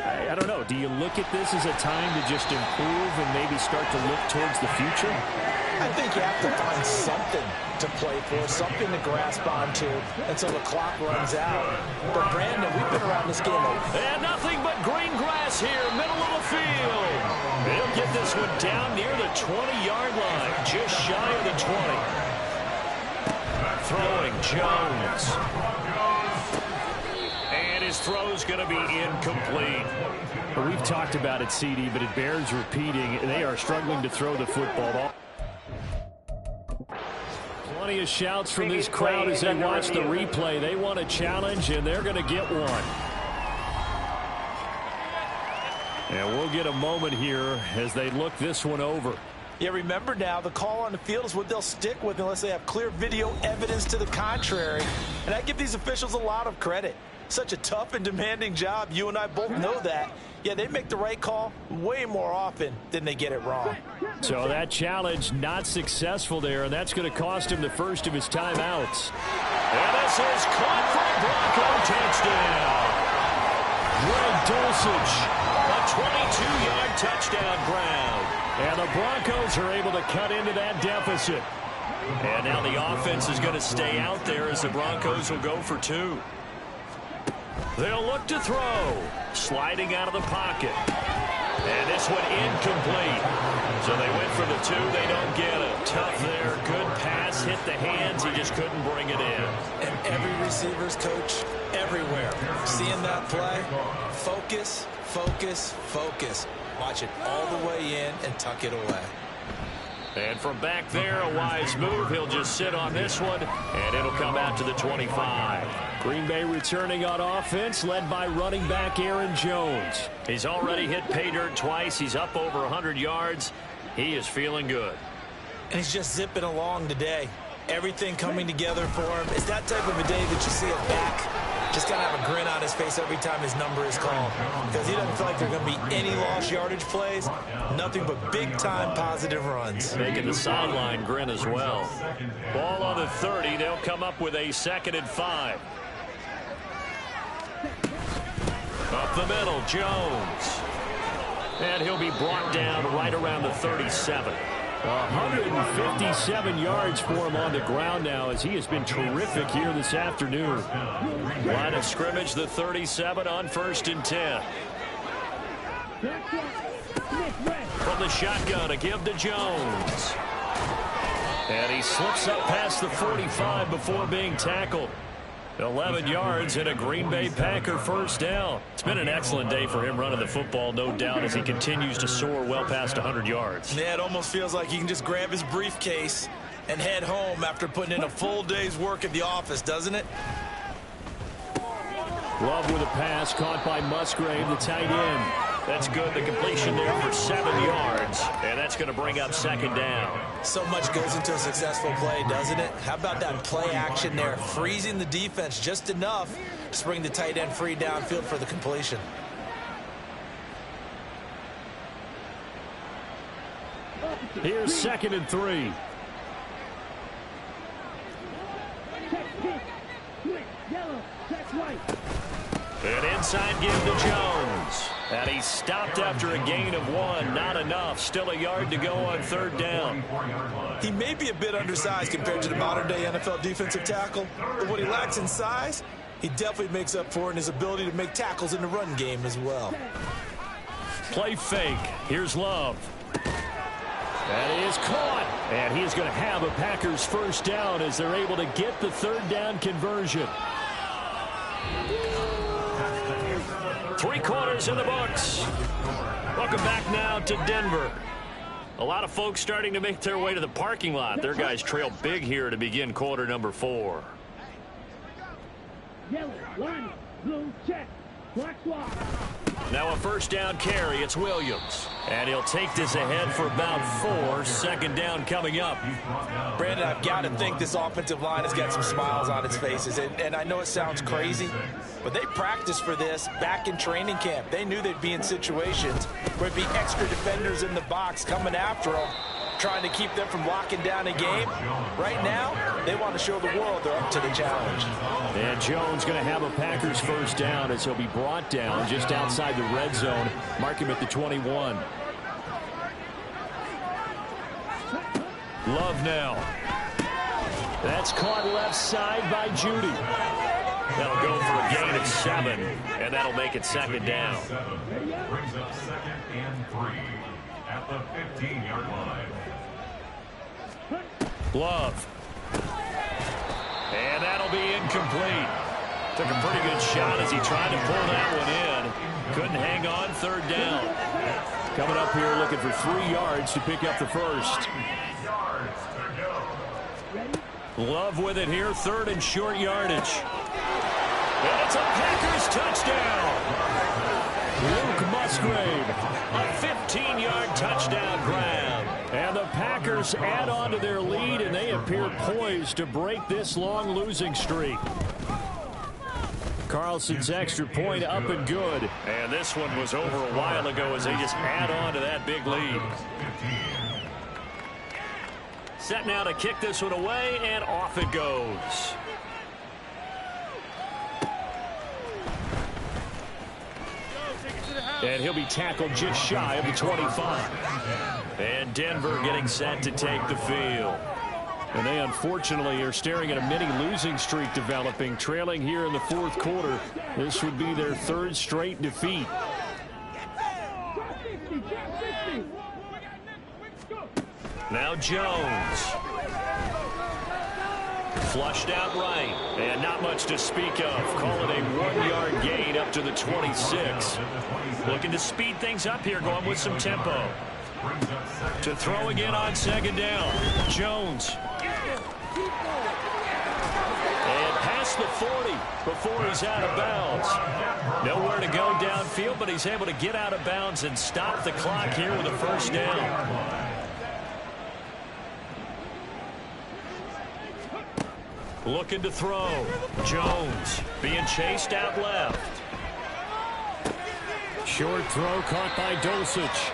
I don't know. Do you look at this as a time to just improve and maybe start to look towards the future? I think you have to find something to play for, something to grasp onto until the clock runs out. But, Brandon, we've been around this game. And nothing but green grass here, middle of the field. They'll get this one down near the 20-yard line, just shy of the 20. Throwing Jones. And his throw's going to be incomplete. We've talked about it, CD, but it bears repeating. They are struggling to throw the football. Plenty of shouts from this crowd as they watch the replay. They want a challenge, and they're going to get one. And we'll get a moment here as they look this one over. Yeah, remember now, the call on the field is what they'll stick with unless they have clear video evidence to the contrary. And I give these officials a lot of credit. Such a tough and demanding job. You and I both know that. Yeah, they make the right call way more often than they get it wrong. So that challenge not successful there, and that's going to cost him the first of his timeouts. And this is caught for a Bronco touchdown. Greg Dulcich, a 22-yard touchdown ground. And the Broncos are able to cut into that deficit. And now the offense is going to stay out there as the Broncos will go for two. They'll look to throw. Sliding out of the pocket. And this one incomplete. So they went for the two. They don't get it. Tough there. Good pass. Hit the hands. He just couldn't bring it in. And every receiver's coach everywhere. Seeing that play, focus, focus, focus. Watch it all the way in and tuck it away. And from back there, a wise move. He'll just sit on this one, and it'll come out to the 25. Green Bay returning on offense, led by running back Aaron Jones. He's already hit pay dirt twice. He's up over 100 yards. He is feeling good. And he's just zipping along today. Everything coming together for him. It's that type of a day that you see a back just kind of have a grin on his face every time his number is called. Because he doesn't feel like there are going to be any lost yardage plays. Nothing but big-time positive runs. Making the sideline grin as well. Ball on the 30. They'll come up with a 2nd and 5. Up the middle, Jones. And he'll be brought down right around the 37. 157 yards for him on the ground now as he has been terrific here this afternoon. Line of scrimmage, the 37 on 1st and 10. From the shotgun, a give to Jones. And he slips up past the 45 before being tackled. 11 yards and a Green Bay Packer first down. It's been an excellent day for him running the football, no doubt, as he continues to soar well past 100 yards. Yeah, it almost feels like he can just grab his briefcase and head home after putting in a full day's work at the office, doesn't it? Love with a pass caught by Musgrave, the tight end. That's good. The completion there for 7 yards. And that's going to bring up 2nd down. So much goes into a successful play, doesn't it? How about that play action there? Freezing the defense just enough to bring the tight end free downfield for the completion. Here's 2nd and 3. An inside give to Jones. And he stopped after a gain of 1. Not enough. Still a yard to go on 3rd down. He may be a bit undersized compared to the modern-day NFL defensive tackle, but what he lacks in size, he definitely makes up for in his ability to make tackles in the run game as well. Play fake. Here's Love. That is caught. And he's going to have a Packers first down as they're able to get the 3rd down conversion. 3 quarters in the books. Welcome back now to Denver. A lot of folks starting to make their way to the parking lot. Their guys trail big here to begin quarter number 4. Yellow, line, blue, check, black, swap. Now a first down carry. It's Williams. And he'll take this ahead for about 4. Second down coming up. Brandon, I've got to think this offensive line has got some smiles on its faces. And I know it sounds crazy, but they practiced for this back in training camp. They knew they'd be in situations where there'd be extra defenders in the box coming after them, trying to keep them from locking down a game. Right now, they want to show the world they're up to the challenge. And Jones going to have a Packers first down as he'll be brought down just outside the red zone. Mark him at the 21. Love now. That's caught left side by Judy. They'll go for a gain of 7, and that'll make it second down. Brings up 2nd and 3 at the 15-yard line. Love. And that'll be incomplete. Took a pretty good shot as he tried to pull that one in. Couldn't hang on. Third down. Coming up here looking for 3 yards to pick up the first. Love with it here. 3rd and short yardage. And it's a Packers touchdown. Luke Musgrave. A 15-yard touchdown grab. And the Packers add on to their lead, and they appear poised to break this long losing streak. Carlson's extra point up and good. And this one was over a while ago as they just add on to that big lead. Set now to kick this one away, and off it goes. And he'll be tackled just shy of the 25. And Denver getting set to take the field. And they unfortunately are staring at a mini losing streak developing, trailing here in the 4th quarter. This would be their 3rd straight defeat. Now Jones. Flushed out right. And not much to speak of. Call it a 1-yard gain up to the 26. Looking to speed things up here, going with some tempo. To throw again on 2nd down. Jones. And past the 40 before he's out of bounds. Nowhere to go downfield, but he's able to get out of bounds and stop the clock here with a first down. Looking to throw. Jones being chased out left. Short throw caught by Dulcich.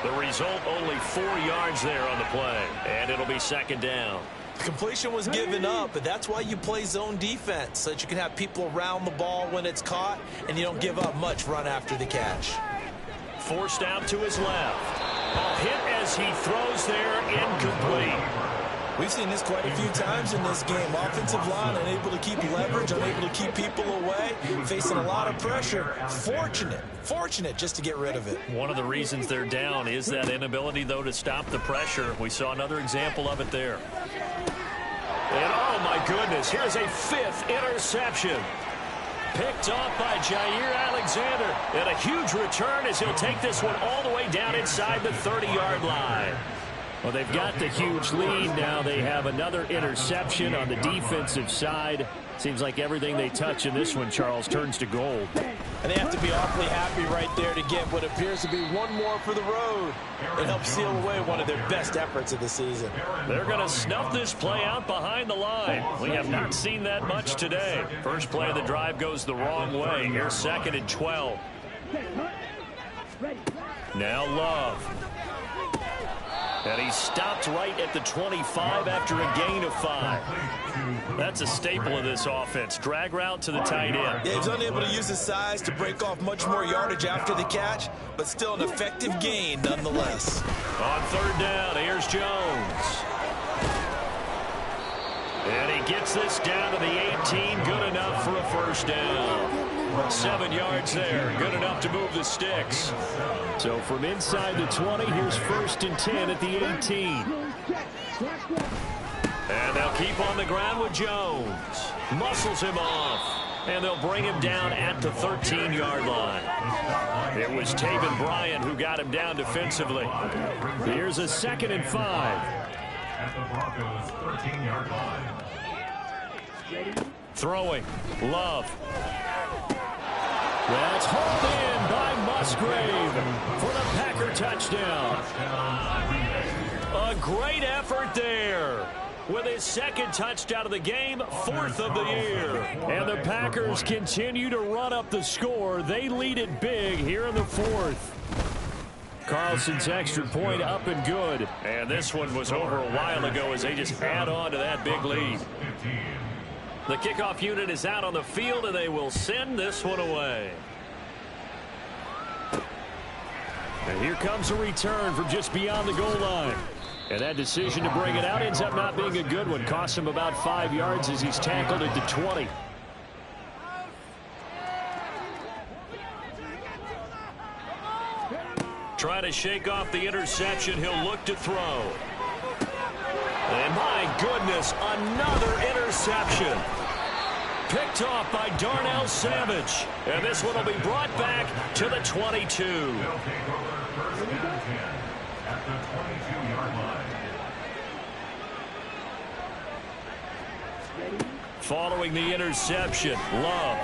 The result, only 4 yards there on the play. And it'll be 2nd down. Completion was given up, but that's why you play zone defense, so that you can have people around the ball when it's caught, and you don't give up much run after the catch. Forced out to his left. A hit as he throws there, incomplete. We've seen this quite a few times in this game. Offensive line unable to keep leverage, unable to keep people away, facing a lot of pressure. Fortunate just to get rid of it. One of the reasons they're down is that inability, though, to stop the pressure. We saw another example of it there. And, oh, my goodness, here's a 5th interception. Picked off by Jair Alexander. And a huge return as he'll take this one all the way down inside the 30-yard line. Well, they've got the huge lead. Now they have another interception on the defensive side. Seems like everything they touch in this one, Charles, turns to gold. And they have to be awfully happy right there to get what appears to be one more for the road. It helps seal away one of their best efforts of the season. They're going to snuff this play out behind the line. We have not seen that much today. First play of the drive goes the wrong way. Here's 2nd and 12. Now Love. And he stopped right at the 25 after a gain of 5. That's a staple of this offense. Drag route to the tight end. Yeah, he's unable to use his size to break off much more yardage after the catch, but still an effective gain nonetheless. On 3rd down, here's Jones. And he gets this down to the 18. Good enough for a first down. 7 yards there. Good enough to move the sticks. So from inside the 20, here's 1st and 10 at the 18. And they'll keep on the ground with Jones. Muscles him off. And they'll bring him down at the 13-yard line. It was Taven Bryan who got him down defensively. Here's a 2nd and 5. At the Broncos' 13-yard line. Throwing. Love. That's hauled in by Musgrave for the Packer touchdown. A great effort there. With his second touchdown of the game, 4th of the year. And the Packers continue to run up the score. They lead it big here in the 4th. Carlson's extra point up and good. And this one was over a while ago as they just add on to that big lead. The kickoff unit is out on the field, and they will send this one away. And here comes a return from just beyond the goal line. And that decision to bring it out ends up not being a good one. Costs him about 5 yards as he's tackled at the 20. Trying to shake off the interception. He'll look to throw. And my goodness, another interception. Picked off by Darnell Savage. And this one will be brought back to the 22. Following the interception, Love.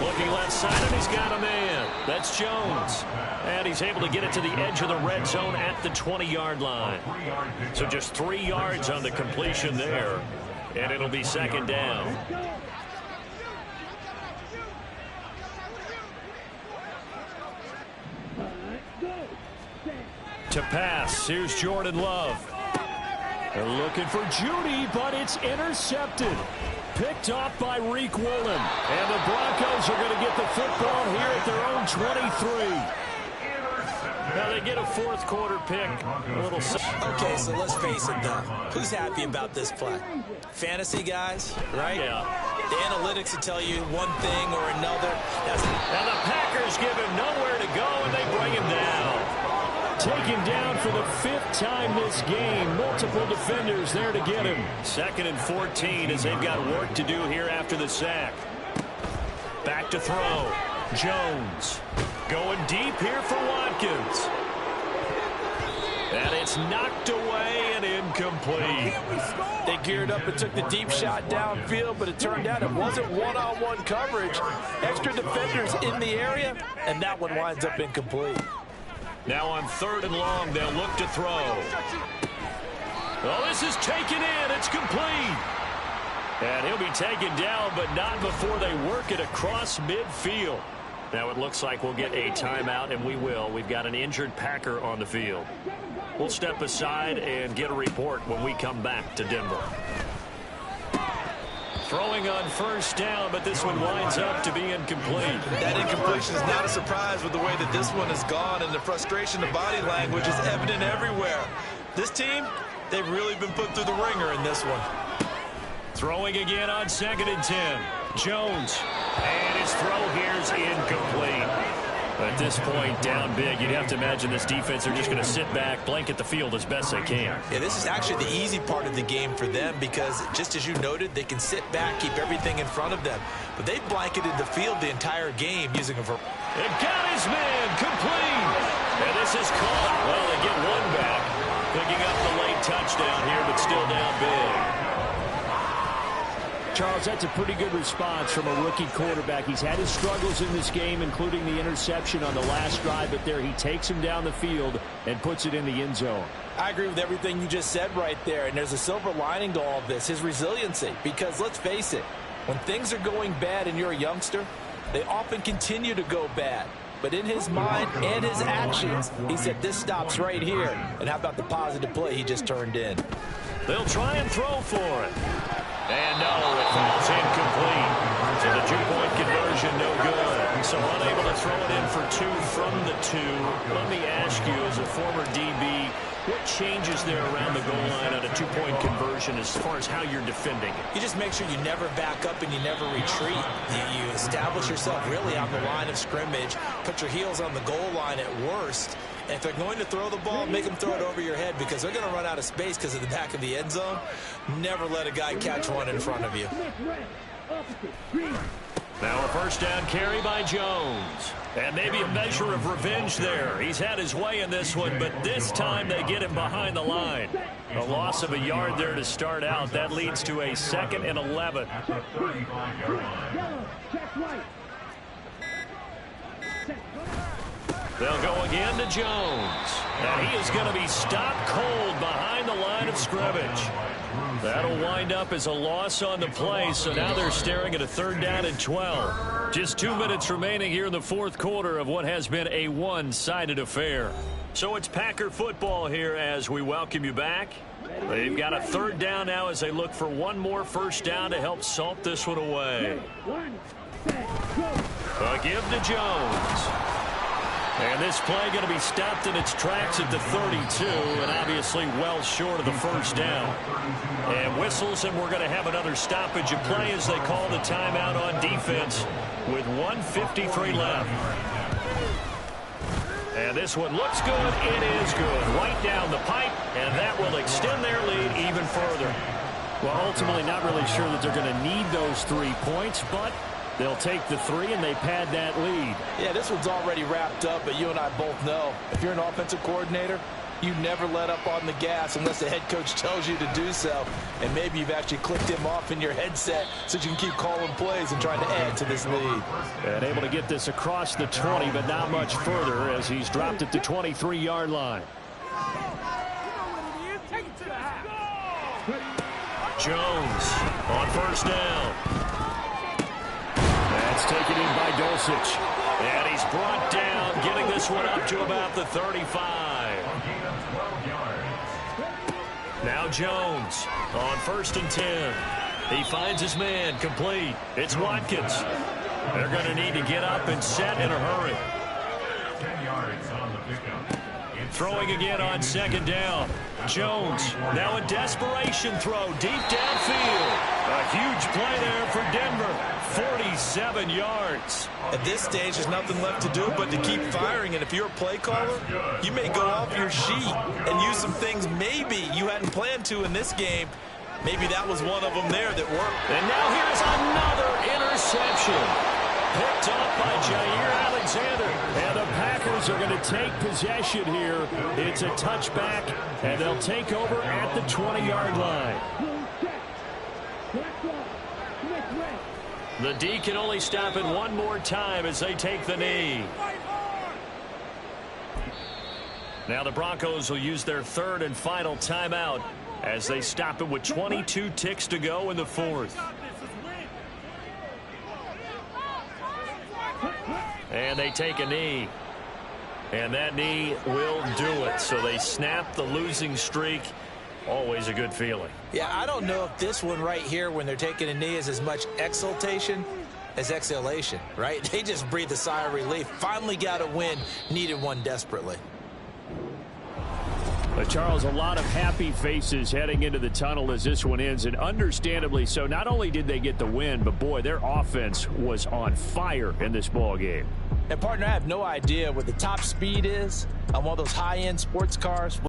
Looking left side, and he's got a man. That's Jones. And he's able to get it to the edge of the red zone at the 20-yard line. So just 3 yards on the completion there. And it'll be second down. To pass, here's Jordan Love. They're looking for Judy, but it's intercepted. Picked off by Reek Woolen. And the Broncos are going to get the football here at their own 23. Now they get a 4th quarter pick. Okay, so let's face it, though. Who's happy about this play? Fantasy guys, right? Yeah. The analytics will tell you one thing or another. And the Packers give him nowhere to go, and they bring him down. Taken down for the 5th time this game. Multiple defenders there to get him. 2nd and 14 as they've got work to do here after the sack. Back to throw. Jones going deep here for Watkins. And it's knocked away and incomplete. They geared up and took the deep shot downfield, but it turned out it wasn't one-on-one coverage. Extra defenders in the area, and that one winds up incomplete. Now on 3rd and long, they'll look to throw. Oh, this is taken in. It's complete. And he'll be taken down, but not before they work it across midfield. Now it looks like we'll get a timeout, and we will. We've got an injured Packer on the field. We'll step aside and get a report when we come back to Denver. Throwing on 1st down, but this one winds up to be incomplete. That incompletion is not a surprise with the way that this one has gone, and the frustration, the body language is evident everywhere. This team, they've really been put through the ringer in this one. Throwing again on 2nd and 10. Jones. And his throw here is incomplete. At this point, down big, you'd have to imagine this defense are just going to sit back, blanket the field as best they can. Yeah, this is actually the easy part of the game for them because, just as you noted, they can sit back, keep everything in front of them. But they've blanketed the field the entire game using a... And got his man complete. And this is caught. Well, they get one back. Picking up the late touchdown here, but still down big. Charles, that's a pretty good response from a rookie quarterback. He's had his struggles in this game, including the interception on the last drive, but there he takes him down the field and puts it in the end zone. I agree with everything you just said right there, and there's a silver lining to all of this, his resiliency. Because let's face it, when things are going bad and you're a youngster, they often continue to go bad. But in his mind and his actions, he said this stops right here. And how about the positive play he just turned in? They'll try and throw for it. And no, it falls incomplete. So the 2-point conversion, no good. So unable to throw it in for 2 from the 2. Let me ask you, as a former DB, what changes there around the goal line on a 2-point conversion as far as how you're defending it? You just make sure you never back up and you never retreat. You establish yourself really on the line of scrimmage, put your heels on the goal line at worst. And if they're going to throw the ball, make them throw it over your head because they're going to run out of space because of the back of the end zone. Never let a guy catch one in front of you. Now a 1st down carry by Jones. And maybe a measure of revenge there. He's had his way in this one, but this time they get him behind the line. A loss of a yard there to start out. That leads to a 2nd and 11. They'll go again to Jones. And he is going to be stopped cold behind the line of scrimmage. That'll wind up as a loss on the play, so now they're staring at a 3rd down and 12. Just 2 minutes remaining here in the 4th quarter of what has been a one-sided affair. So it's Packer football here as we welcome you back. They've got a 3rd down now as they look for one more 1st down to help salt this one away. A give to Jones. And this play going to be stopped in its tracks at the 32, and obviously well short of the 1st down. And whistles, and we're going to have another stoppage of play as they call the timeout on defense with 1:53 left. And this one looks good. It is good. Right down the pipe, and that will extend their lead even further. Well, ultimately not really sure that they're going to need those 3 points, but they'll take the 3 and they pad that lead. Yeah, this one's already wrapped up, but you and I both know if you're an offensive coordinator, you never let up on the gas unless the head coach tells you to do so. And maybe you've actually clicked him off in your headset so you can keep calling plays and trying to add to this lead. And able to get this across the 20, but not much further as he's dropped at the 23-yard line. Jones on 1st down. That's taken in by Dulcich. And he's brought down, getting this one up to about the 35. Now Jones on 1st and 10. He finds his man complete. It's Watkins. They're going to need to get up and set in a hurry. 10 yards on the pickup. Throwing again on 2nd down. Jones now a desperation throw deep downfield. A huge play there for Denver. 47 yards. At this stage, there's nothing left to do but to keep firing. And if you're a play caller, you may go off your sheet and use some things maybe you hadn't planned to in this game. Maybe that was one of them there that worked. And now here's another interception. Picked up by Jair Alexander. And the Packers are going to take possession here. It's a touchback, and they'll take over at the 20-yard line. The D can only stop it one more time as they take the knee. Now the Broncos will use their 3rd and final timeout as they stop it with 22 ticks to go in the 4th. And they take a knee. And that knee will do it. So they snap the losing streak. Always a good feeling. Yeah, I don't know if this one right here when they're taking a knee is as much exultation as exhalation, right? They just breathe a sigh of relief. Finally got a win. Needed one desperately. But Charles, a lot of happy faces heading into the tunnel as this one ends, and understandably so. Not only did they get the win, but boy, their offense was on fire in this ball game. And partner, I have no idea what the top speed is on one of those high-end sports cars.